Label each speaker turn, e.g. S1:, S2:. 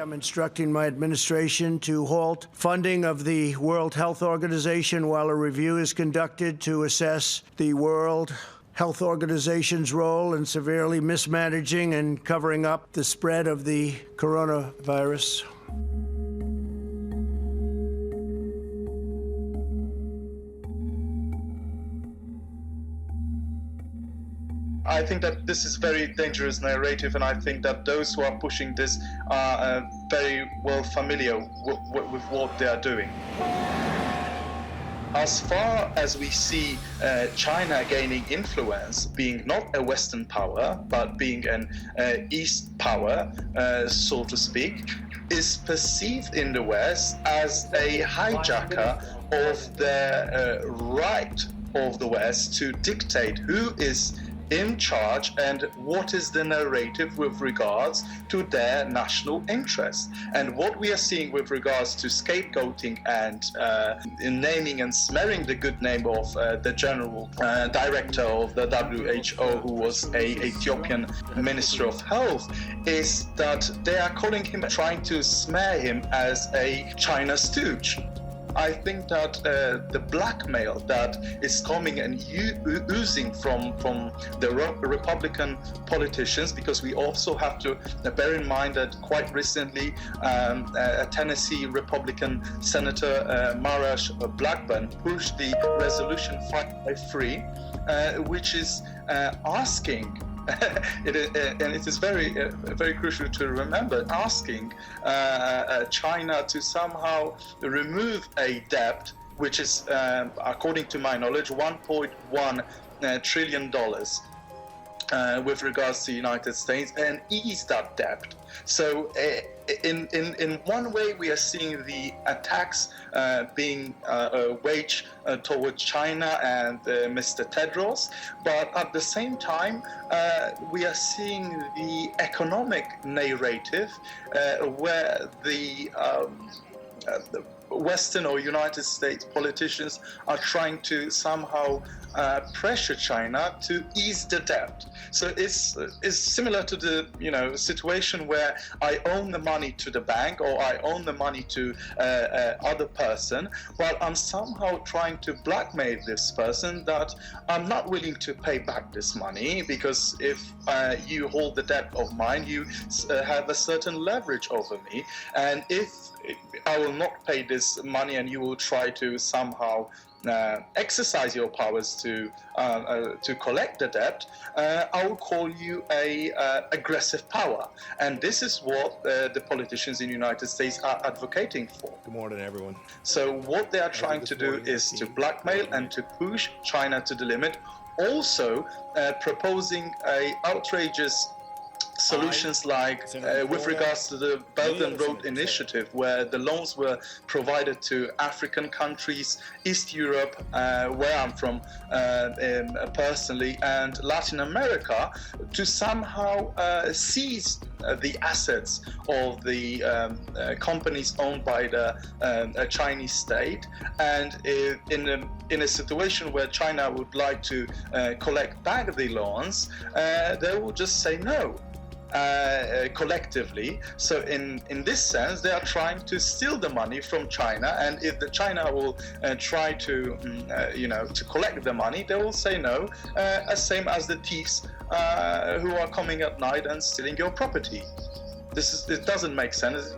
S1: I'm instructing my administration to halt funding of the World Health Organization while a review is conducted to assess the World Health Organization's role in severely mismanaging and covering up the spread of the coronavirus.
S2: I think that this is very dangerous narrative, and I think that those who are pushing this are very well familiar with what they are doing. As far as we see China gaining influence, being not a Western power, but being an East power, so to speak, is perceived in the West as a hijacker of the right of the West to dictate who is in charge and what is the narrative with regards to their national interest. And what we are seeing with regards to scapegoating and in naming and smearing the good name of the general director of the WHO, who was a Ethiopian Minister of Health, is that they are calling him, trying to smear him as a China stooge. I think that the blackmail that is coming and oozing from the Republican politicians, because we also have to bear in mind that quite recently a Tennessee Republican Senator Marash Blackburn pushed the resolution 553, which is asking and it is very crucial to remember, asking China to somehow remove a debt which is, according to my knowledge, $1.1 trillion with regards to the United States, and ease that debt. So in one way we are seeing the attacks being waged towards China and Mr. Tedros, but at the same time we are seeing the economic narrative where the Western or United States politicians are trying to somehow pressure China to ease the debt. So it's similar to the situation where I own the money to the bank or I own the money to other person, while I'm somehow trying to blackmail this person that I'm not willing to pay back this money, because if you hold the debt of mine, you have a certain leverage over me, and if I will not pay this money and you will try to somehow exercise your powers to collect the debt, I will call you a aggressive power. And this is what the politicians in the United States are advocating for.
S3: Good morning, everyone.
S2: So what they are trying to do is to blackmail and to push China to the limit, also proposing a outrageous solutions like with regards to the Belt and Road Initiative, where the loans were provided to African countries, East Europe, where I'm from personally, and Latin America, to somehow seize the assets of the companies owned by the Chinese state. And in a situation where China would like to collect back the loans, they will just say no. Collectively. So in this sense, they are trying to steal the money from China, and if the China will try to to collect the money, they will say no, same as the thieves who are coming at night and stealing your property. It doesn't make sense.